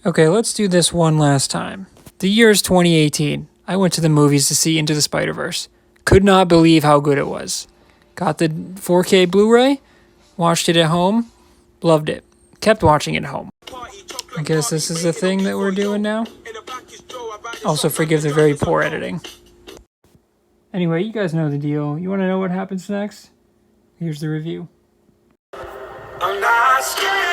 Okay, let's do this one last time. The year is 2018. I went to the movies to see Into the Spider-Verse. Could not believe how good it was. Got the 4K Blu-ray, watched it at home, loved it. Kept watching it at home. I guess this is the thing that we're doing now. Also forgive the very poor editing. Anyway, you guys know the deal. You want to know what happens next? Here's the review. I'm not scared.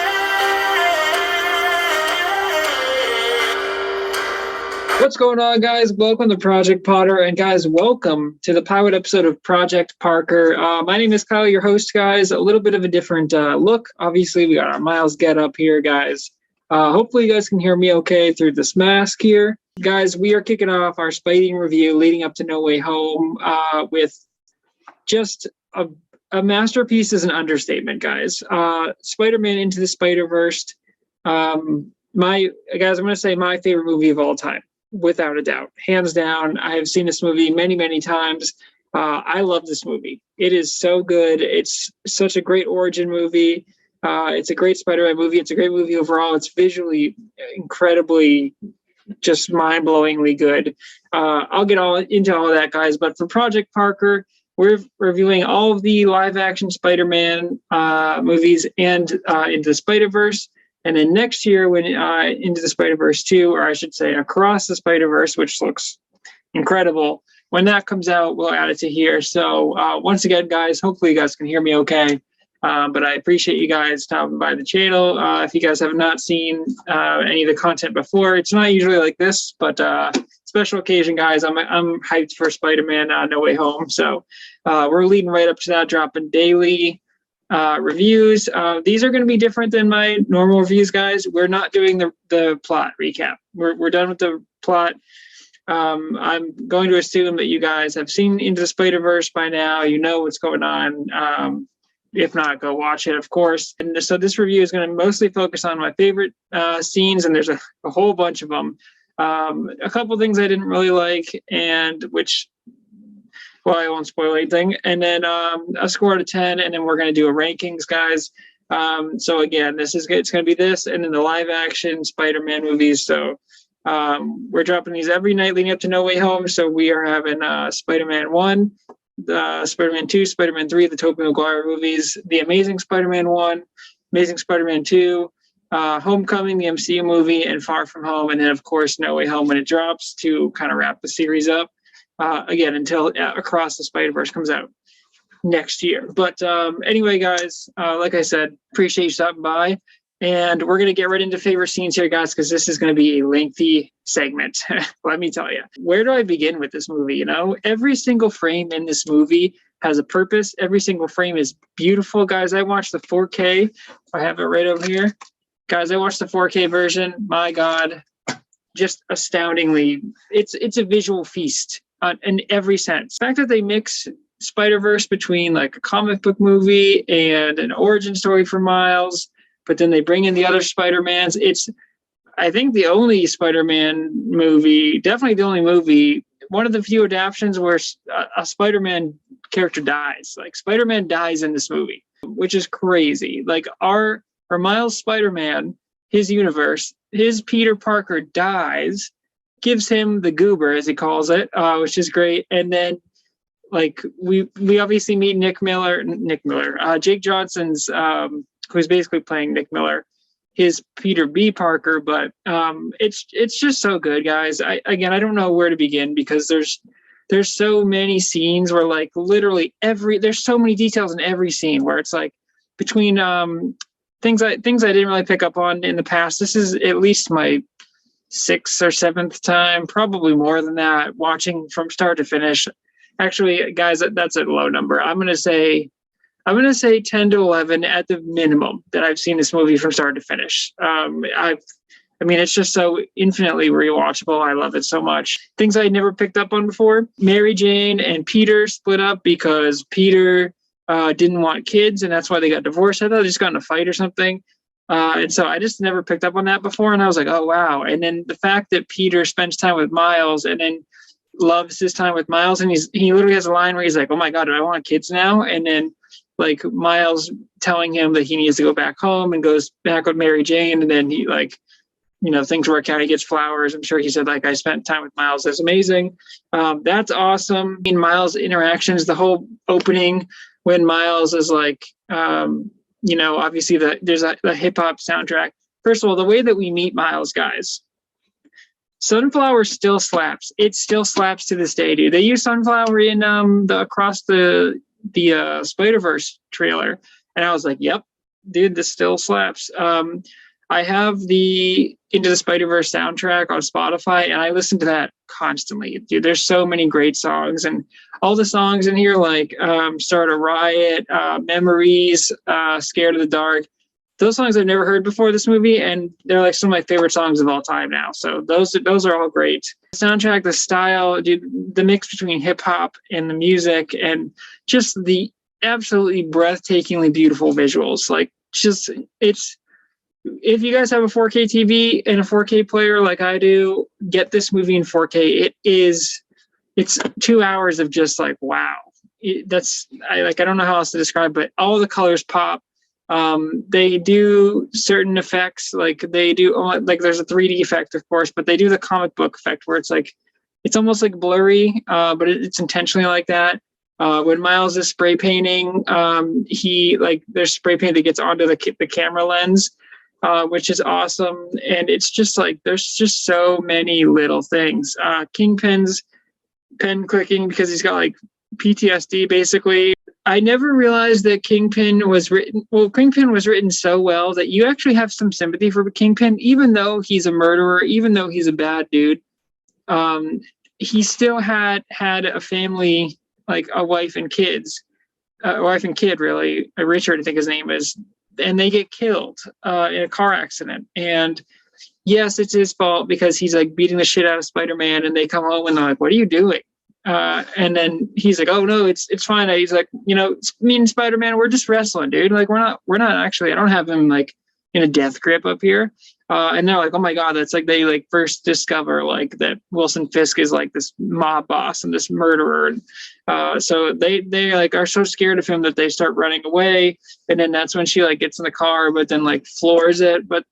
What's going on, guys? Welcome to Project Potter, and guys, welcome to the pilot episode of Project Parker. My name is Kyle, your host, guys. A little bit of a different look. Obviously, we got our Miles get up here, guys. Hopefully, you guys can hear me okay through this mask here. Guys, we are kicking off our Spidey review leading up to No Way Home with just a masterpiece is an understatement, guys. Spider-Man Into the Spider-Verse. I'm going to say my favorite movie of all time. Without a doubt, hands down. I have seen this movie many, many times. I love this movie. It is so good. It's such a great origin movie. It's a great Spider-Man movie. It's a great movie overall. It's visually incredibly, just mind-blowingly good. I'll get into all of that, guys. But for Project Parker, we're reviewing all of the live-action Spider-Man movies and Into the Spider-Verse. And then next year, when Into the Spider-Verse 2, or I should say Across the Spider-Verse, which looks incredible, when that comes out, we'll add it to here. So once again, guys, hopefully you guys can hear me okay. But I appreciate you guys stopping by the channel. If you guys have not seen any of the content before, it's not usually like this, but special occasion, guys. I'm hyped for Spider-Man No Way Home. So we're leading right up to that, dropping daily reviews. These are going to be different than my normal reviews, guys. We're not doing the plot recap. We're done with the plot. I'm going to assume that you guys have seen Into the Spider-Verse by now. You know what's going on. If not, go watch it, of course. And so this review is going to mostly focus on my favorite scenes, and there's a whole bunch of them. A couple things I didn't really like, and which, well, I won't spoil anything. And then a score out of 10, and then we're going to do a rankings, guys. So again, it's going to be this, and then the live action Spider-Man movies. So we're dropping these every night leading up to No Way Home. So we are having Spider-Man 1, Spider-Man 2, Spider-Man 3, the Tobey Maguire movies, The Amazing Spider-Man 1, Amazing Spider-Man 2, Homecoming, the MCU movie, and Far From Home. And then, of course, No Way Home when it drops to kind of wrap the series up. Again, until Across the Spider-Verse comes out next year. But anyway, guys, like I said, appreciate you stopping by. And we're going to get right into favorite scenes here, guys, because this is going to be a lengthy segment. Let me tell you. Where do I begin with this movie? You know, every single frame in this movie has a purpose. Every single frame is beautiful, guys. I watched the 4K. I have it right over here. Guys, I watched the 4K version. My God, just astoundingly. It's a visual feast in every sense. The fact that they mix Spider-Verse between like a comic book movie and an origin story for Miles, but then they bring in the other Spider-Mans. It's, I think, the only Spider-Man movie, definitely the only movie, one of the few adaptions where a Spider-Man character dies. Like, Spider-Man dies in this movie, which is crazy. Like, our Miles Spider-Man, his universe, his Peter Parker dies, gives him the goober, as he calls it, which is great. And then, like, we obviously meet Jake Johnson's, who's basically playing Nick Miller, his Peter B. Parker. But it's just so good, guys. I don't know where to begin, because there's so many scenes where, like, literally there's so many details in every scene where it's like between things I didn't really pick up on in the past. This is at least my 6th or 7th time, probably more than that, watching from start to finish. Actually, guys, that's a low number. I'm gonna say 10 to 11 at the minimum that I've seen this movie from start to finish. It's just so infinitely rewatchable. I love it so much. Things I had never picked up on before. Mary Jane and Peter split up because Peter didn't want kids, and that's why they got divorced. I thought they just got in a fight or something. And so I just never picked up on that before. And I was like, oh, wow. And then the fact that Peter spends time with Miles and then loves his time with Miles. And he literally has a line where he's like, oh my God, do I want kids now? And then like Miles telling him that he needs to go back home and goes back with Mary Jane. And then he like things work out. He gets flowers. I'm sure he said, like, I spent time with Miles. That's amazing. That's awesome. In Miles' interactions, the whole opening when Miles is like, obviously there's a hip hop soundtrack. First of all, the way that we meet Miles, guys, Sunflower still slaps. It still slaps to this day, dude. They use Sunflower in the Across the Spider-Verse trailer, and I was like, yep, dude, this still slaps. I have the Into the Spider-Verse soundtrack on Spotify, and I listen to that constantly. Dude, there's so many great songs, and all the songs in here, like Start a Riot, Memories, Scared of the Dark. Those songs I've never heard before this movie, and they're like some of my favorite songs of all time now. So those are all great. The soundtrack, the style, dude, the mix between hip hop and the music, and just the absolutely breathtakingly beautiful visuals. Like, just it's. If you guys have a 4K TV and a 4K player like I do, get this movie in 4K. It's 2 hours of just like, wow. I don't know how else to describe, but all the colors pop. They do certain effects, like there's a 3D effect, of course, but they do the comic book effect where it's almost like blurry, but it's intentionally like that. When Miles is spray painting, there's spray paint that gets onto the camera lens. Which is awesome. And it's just like, there's just so many little things. Kingpin's pen clicking because he's got like PTSD basically. I never realized that Kingpin was written so well that you actually have some sympathy for Kingpin, even though he's a murderer, even though he's a bad dude. He still had a family, like a wife and kid, really. Richard, I think his name is. And they get killed in a car accident. And yes, it's his fault because he's like beating the shit out of Spider-Man, and they come home and they're like, what are you doing? And then he's like, oh no, it's fine. He's like, me and Spider-Man, we're just wrestling, dude. Like, we're not actually, I don't have him like in a death grip up here. And they're like, oh my God, that's like, they like first discover like that Wilson Fisk is like this mob boss and this murderer. So they like are so scared of him that they start running away. And then that's when she like gets in the car, but then like floors it, and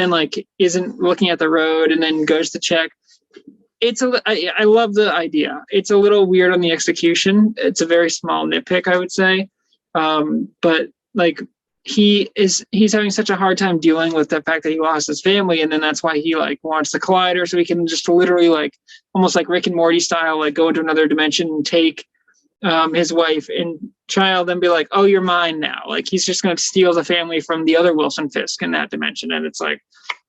then like isn't looking at the road and then goes to check. I love the idea. It's a little weird on the execution. It's a very small nitpick, I would say. But like, he's having such a hard time dealing with the fact that he lost his family, and then that's why he like wants the collider so he can just literally like almost like Rick and Morty style like go into another dimension and take his wife and child and be like, oh, you're mine now. Like, he's just going to steal the family from the other Wilson Fisk in that dimension. And it's like,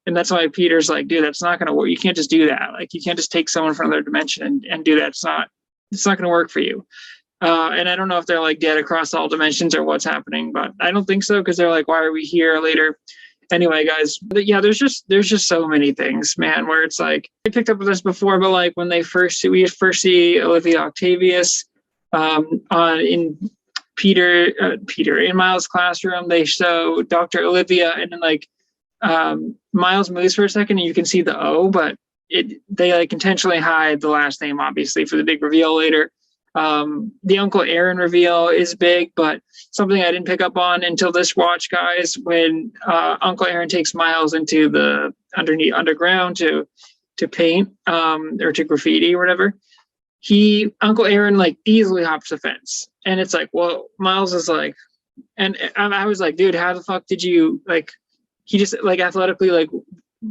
and that's why Peter's like, dude, that's not going to work. You can't just do that. Like, you can't just take someone from another dimension and do that. It's not going to work for you. And I don't know if they're like dead across all dimensions or what's happening, but I don't think so, because they're like, why are we here later? Anyway, guys, but yeah, there's just so many things, man, where it's like, I picked up with this before, but like when we first see Olivia Octavius in Miles' classroom, they show Dr. Olivia, and then like Miles moves for a second and you can see the O, but they like intentionally hide the last name, obviously, for the big reveal later. The Uncle Aaron reveal is big, but something I didn't pick up on until this watch, guys, when Uncle Aaron takes Miles into the underground to paint or to graffiti or whatever, Uncle Aaron like easily hops the fence, and it's like, well, Miles is like, and I was like, dude, how the fuck did you like? He just like athletically like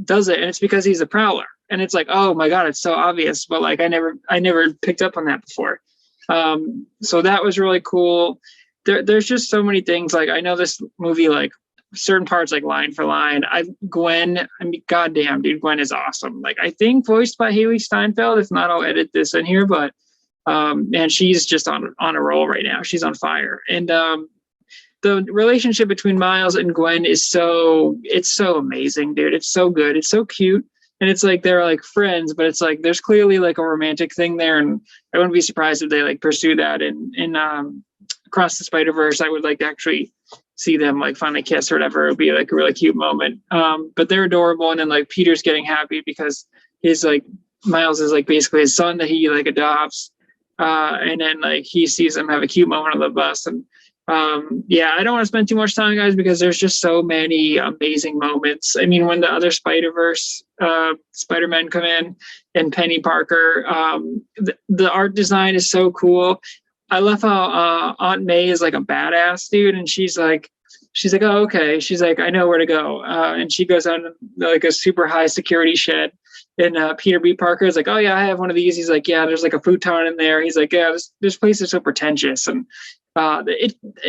does it, and it's because he's a prowler, and it's like, oh my God, it's so obvious, but like I never picked up on that before. So that was really cool. There's just so many things. Like, I know this movie, like certain parts, like line for line. Goddamn, dude, Gwen is awesome. Like, I think voiced by Haley Steinfeld. If not, I'll edit this in here. But and she's just on a roll right now. She's on fire. And the relationship between Miles and Gwen is so amazing, dude. It's so good. It's so cute. And it's like they're like friends, but it's like there's clearly like a romantic thing there, and I wouldn't be surprised if they like pursue that in Across the Spider-Verse. I would like to actually see them like finally kiss or whatever. It would be like a really cute moment. But they're adorable, and then like Peter's getting happy because his like Miles is like basically his son that he like adopts, and then like he sees them have a cute moment on the bus, and Yeah, I don't want to spend too much time, guys, because there's just so many amazing moments. I mean, when the other Spider-Verse Spider-Men come in and Penny Parker, the art design is so cool. I love how Aunt May is like a badass dude, and she's like, oh, okay. She's like, I know where to go, and she goes out in like a super high security shed. And Peter B. Parker is like, oh yeah, I have one of these. He's like, yeah, there's like a futon in there. He's like, yeah, this place is so pretentious, and I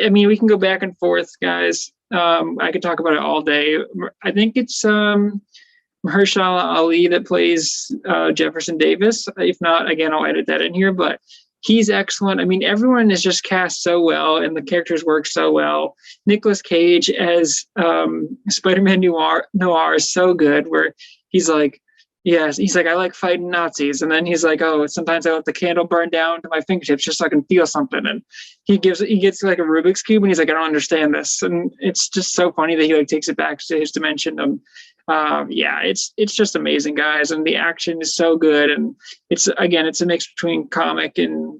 mean, we can go back and forth, guys. I could talk about it all day. I think it's Mahershala Ali that plays Jefferson Davis. If not, again, I'll edit that in here. But he's excellent. I mean, everyone is just cast so well, and the characters work so well. Nicolas Cage as Spider-Man Noir is so good, where he's like, yes, he's like, I like fighting Nazis. And then he's like, oh, sometimes I let the candle burn down to my fingertips just so I can feel something. And he gets like a Rubik's Cube, and he's like, I don't understand this. And it's just so funny that he like takes it back to his dimension. And yeah, it's just amazing, guys. And the action is so good. And it's a mix between comic and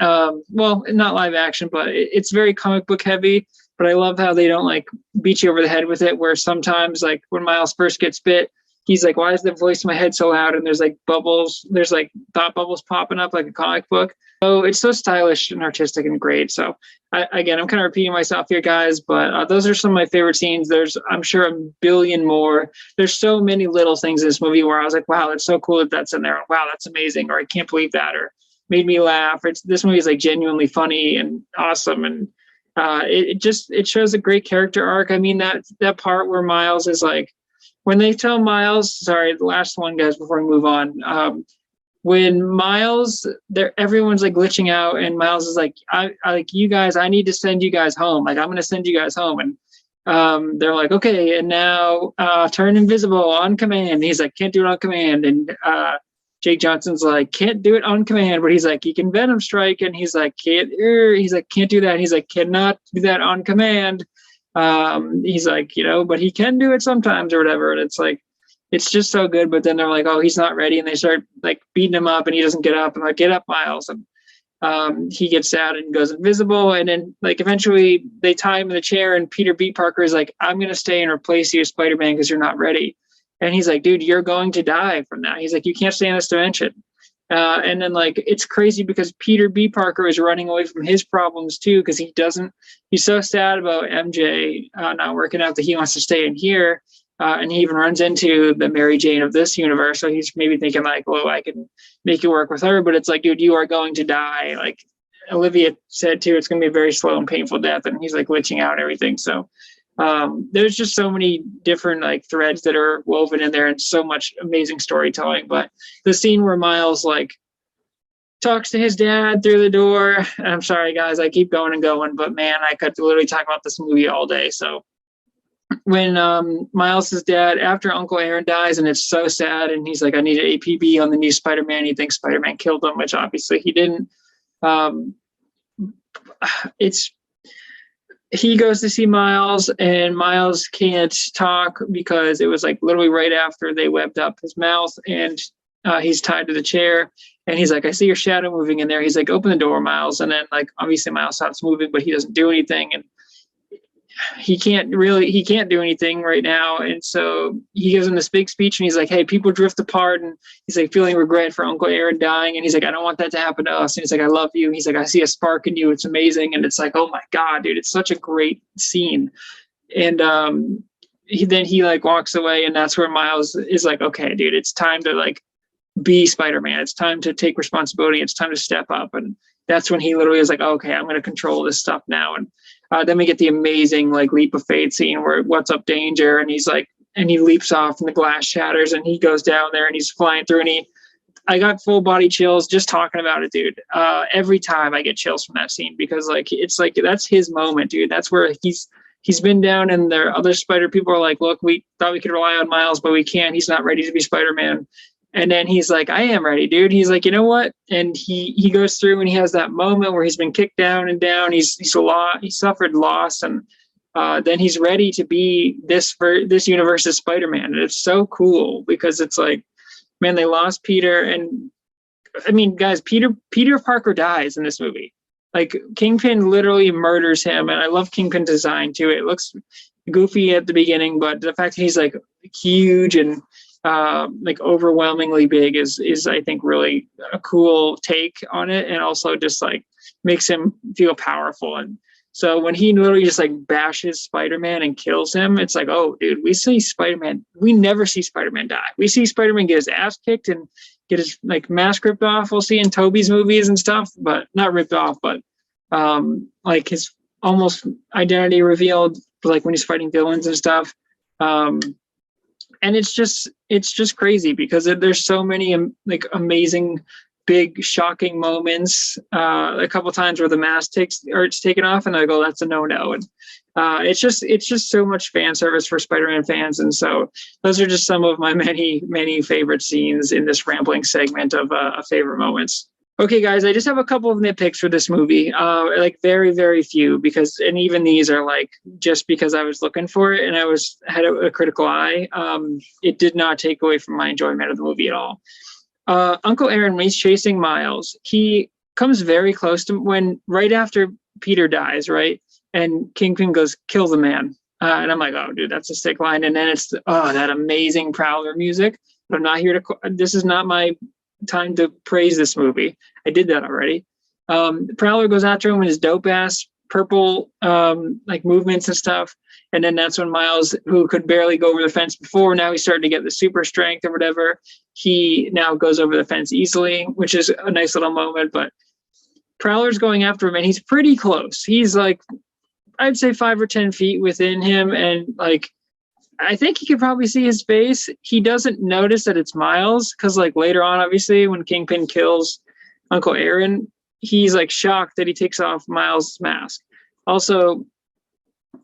well, not live action, but it's very comic book heavy. But I love how they don't like beat you over the head with it, where sometimes like when Miles first gets bit, he's like, why is the voice in my head so loud? And there's like bubbles, there's like thought bubbles popping up like a comic book. So it's so stylish and artistic and great. So again, I'm kind of repeating myself here, guys, but those are some of my favorite scenes. There's, I'm sure, a billion more. There's so many little things in this movie where I was like, wow, that's so cool that that's in there. Wow, that's amazing. Or I can't believe that. Or made me laugh. This movie is like genuinely funny and awesome. And it shows a great character arc. I mean, that part where Miles is like, when they tell Miles, sorry, the last one, guys, before we move on. When Miles, everyone's like glitching out, and Miles is like, I like you guys, I need to send you guys home. Like, I'm going to send you guys home. And they're like, okay, and now turn invisible on command. And he's like, can't do it on command. And Jake Johnson's like, can't do it on command, but he's like, he can Venom strike. And he's like, can't do that. And he's like, cannot do that on command. He's like, but he can do it sometimes or whatever. And it's like, it's just so good. But then they're like, oh, he's not ready. And they start like beating him up, and he doesn't get up, and like, get up, Miles. And he gets out and goes invisible. And then like eventually they tie him in the chair, and Peter B. Parker is like, I'm going to stay and replace you as Spider-Man because you're not ready. And he's like, dude, you're going to die from that. He's like, you can't stay in this dimension. And then like, it's crazy because Peter B. Parker is running away from his problems too, because he's so sad about MJ not working out that he wants to stay in here. And he even runs into the Mary Jane of this universe. So he's maybe thinking like, well, I can make it work with her. But it's like, dude, you are going to die. Like Olivia said too, it's going to be a very slow and painful death. And he's like glitching out and everything. So there's just so many different like threads that are woven in there, and so much amazing storytelling. But the scene where Miles like talks to his dad through the door, I'm sorry guys, I keep going and going, but man, I could literally talk about this movie all day. So when Miles's dad, after Uncle Aaron dies, and it's so sad, and he's like, I need an APB on the new Spider-Man, he thinks Spider-Man killed him, which obviously he didn't. He goes to see Miles, and Miles can't talk because it was like literally right after they webbed up his mouth, and he's tied to the chair. And he's like, I see your shadow moving in there. He's like, open the door, Miles. And then like, obviously Miles stops moving, but he doesn't do anything. And he can't do anything right now. And so he gives him this big speech, and he's like, hey, people drift apart. And he's like feeling regret for Uncle Aaron dying. And he's like, I don't want that to happen to us. And he's like, I love you. And he's like, I see a spark in you. It's amazing. And it's like, oh my God, dude, it's such a great scene. And he like walks away, and that's where Miles is like, okay, dude, it's time to like be Spider-Man. It's time to take responsibility. It's time to step up. And that's when he literally is like, okay, I'm going to control this stuff now. And then we get the amazing like leap of faith scene where what's up, danger, and he's like, and he leaps off and the glass shatters, and he goes down there and he's flying through, and I got full body chills just talking about it, dude. Every time I get chills from that scene, because like, it's like, that's his moment, dude. That's where he's been down, and their other Spider people are like, look, we thought we could rely on Miles, but we can't. He's not ready to be Spider-Man. And then he's like, I am ready, dude. He's like, you know what? And he goes through, and he has that moment where he's been kicked down and down. He suffered loss, and then he's ready to be this universe's Spider-Man. And it's so cool because it's like, man, they lost Peter. And I mean, guys, Peter Parker dies in this movie. Like Kingpin literally murders him, and I love Kingpin's design too. It looks goofy at the beginning, but the fact that he's like huge and like overwhelmingly big is I think really a cool take on it, and also just like makes him feel powerful. And so when he literally just like bashes Spider-Man and kills him, it's like, oh, dude, we see Spider-Man. We never see Spider-Man die. We see Spider-Man get his ass kicked and get his like mask ripped off. We'll see in Toby's movies and stuff, but not ripped off, but like his almost identity revealed, like when he's fighting villains and stuff. And it's just crazy because there's so many like amazing, big, shocking moments. A couple times where the mask it's taken off, and I go, "That's a no-no." And it's just so much fan service for Spider-Man fans, and so those are just some of my many favorite scenes in this rambling segment of favorite moments. Okay, guys, I just have a couple of nitpicks for this movie, like very few, because, and even these are like just because I was looking for it and I had a critical eye. It did not take away from my enjoyment of the movie at all. Uncle Aaron, when he's chasing Miles, he comes very close to when right after Peter dies, right? And Kingpin goes, "Kill the man," and I'm like, "Oh, dude, that's a sick line." And then it's that amazing Prowler music. But I'm not here to. This is not my time to praise this movie. I did that already. Prowler goes after him in his dope ass purple like movements and stuff, and then that's when Miles, who could barely go over the fence before, now he's starting to get the super strength or whatever. He now goes over the fence easily, which is a nice little moment. But Prowler's going after him, and he's pretty close. He's like, I'd say 5 or 10 feet within him, and like I think he could probably see his face. He doesn't notice that it's Miles because, like, later on, obviously, when Kingpin kills Uncle Aaron, he's like shocked that he takes off Miles' mask. Also,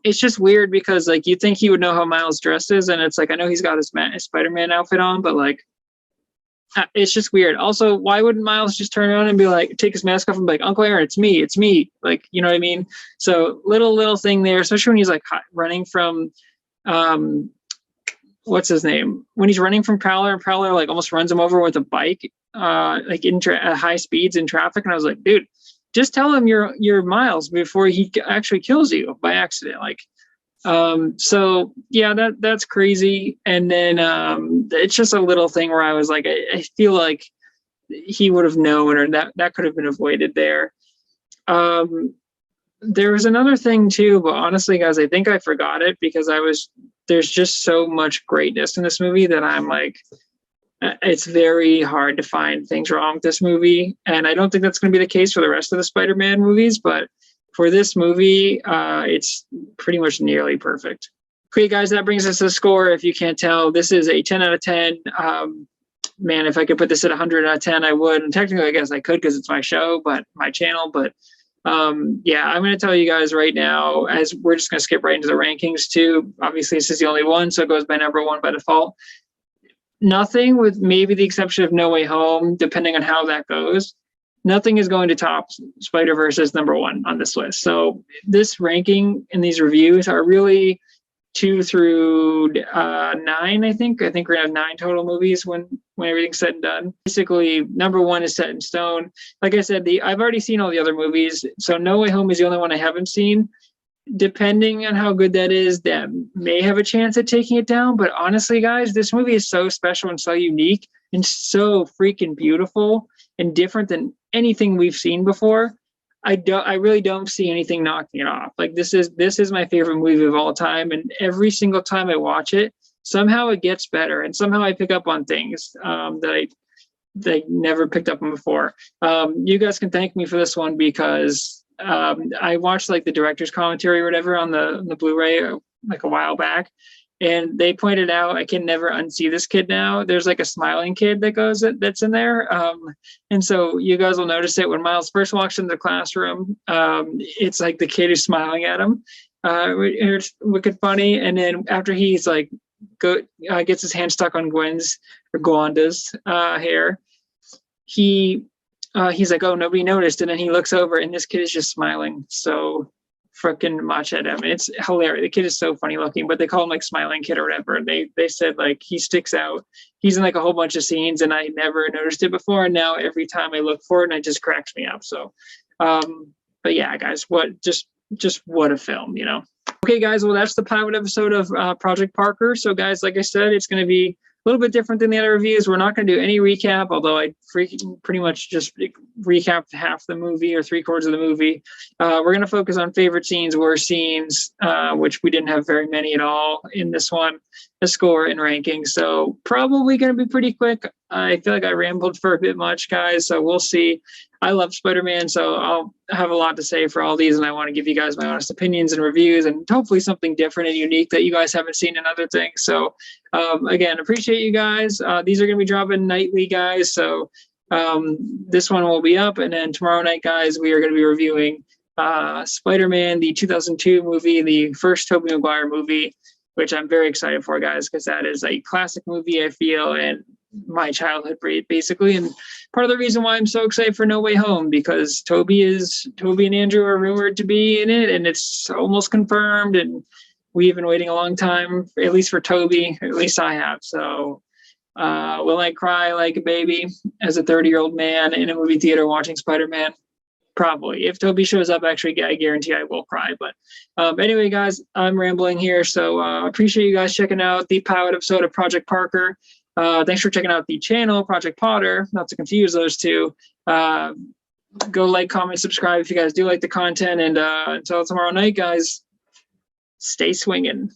it's just weird because, like, you think he would know how Miles dresses, and it's like, I know he's got his Spider-Man outfit on, but like, it's just weird. Also, why wouldn't Miles just turn around and be like, take his mask off and be like, "Uncle Aaron, it's me," like, you know what I mean? So little thing there, especially when he's like running from what's his name, when he's running from Prowler, and Prowler like almost runs him over with a bike like at high speeds in traffic, and I was like, dude, just tell him you're Miles before he actually kills you by accident. Like, so yeah, that's crazy. And then it's just a little thing where I was like, I feel like he would have known, or that could have been avoided there. There was another thing too, but honestly, guys, I think I forgot it because there's just so much greatness in this movie that I'm like, it's very hard to find things wrong with this movie. And I don't think that's going to be the case for the rest of the Spider-Man movies, but for this movie, it's pretty much nearly perfect. Okay, guys, that brings us to the score. If you can't tell, this is a 10 out of 10. Man, if I could put this at 100 out of 10, I would. And technically, I guess I could because it's my show, but my channel, but yeah, I'm going to tell you guys right now, as we're just going to skip right into the rankings too. Obviously, this is the only one, so it goes by number one by default. Nothing, with maybe the exception of No Way Home, depending on how that goes, nothing is going to top Spider-Verse as number one on this list. So this ranking and these reviews are really 2 through 9, I think. I think we're going to have 9 total movies when everything's said and done. Basically, number one is set in stone. Like I said, I've already seen all the other movies, so No Way Home is the only one I haven't seen. Depending on how good that is, that may have a chance at taking it down. But honestly, guys, this movie is so special and so unique and so freaking beautiful and different than anything we've seen before. I really don't see anything knocking it off. Like, this is my favorite movie of all time, and every single time I watch it, somehow it gets better, and somehow I pick up on things that I never picked up on before. You guys can thank me for this one because I watched like the director's commentary or whatever on the Blu-ray like a while back, and they pointed out I can never unsee this kid now. There's like a smiling kid that's in there, and so you guys will notice it when Miles first walks into the classroom. It's like the kid is smiling at him. It's wicked funny, and then after he's like gets his hand stuck on Gwanda's hair, he's like, "Oh, nobody noticed," and then he looks over, and this kid is just smiling so freaking much at him. It's hilarious. The kid is so funny looking, but they call him like Smiling Kid or whatever. They said like he sticks out. He's in like a whole bunch of scenes, and I never noticed it before, and now every time I look for it, and it just cracks me up. So but yeah, guys, just what a film, you know. Okay, guys, well, that's the pilot episode of Project Parker. So, guys, like I said, it's going to be a little bit different than the other reviews. We're not going to do any recap, although I pretty much just recapped half the movie or 3/4 of the movie. We're going to focus on favorite scenes, worst scenes, which we didn't have very many at all in this one, the score and ranking. So probably going to be pretty quick. I feel like I rambled for a bit much, guys, so we'll see. I love Spider-Man, so I'll have a lot to say for all these, and I want to give you guys my honest opinions and reviews, and hopefully something different and unique that you guys haven't seen in other things. So, again, appreciate you guys. These are going to be dropping nightly, guys, so this one will be up, and then tomorrow night, guys, we are going to be reviewing Spider-Man, the 2002 movie, the first Tobey Maguire movie, which I'm very excited for, guys, because that is a classic movie, I feel, and my childhood basically, and part of the reason why I'm so excited for No Way Home, because Tobey and Andrew are rumored to be in it, and it's almost confirmed, and we've been waiting a long time, at least for Tobey, at least I have. So will I cry like a baby as a 30-year-old man in a movie theater watching Spider-Man? Probably. If Tobey shows up, actually, I guarantee I will cry. But anyway, guys, I'm rambling here, so appreciate you guys checking out the pilot episode of Project Parker. Thanks for checking out the channel, Project Potter, not to confuse those two. Go like, comment, subscribe if you guys do like the content. And until tomorrow night, guys, stay swinging.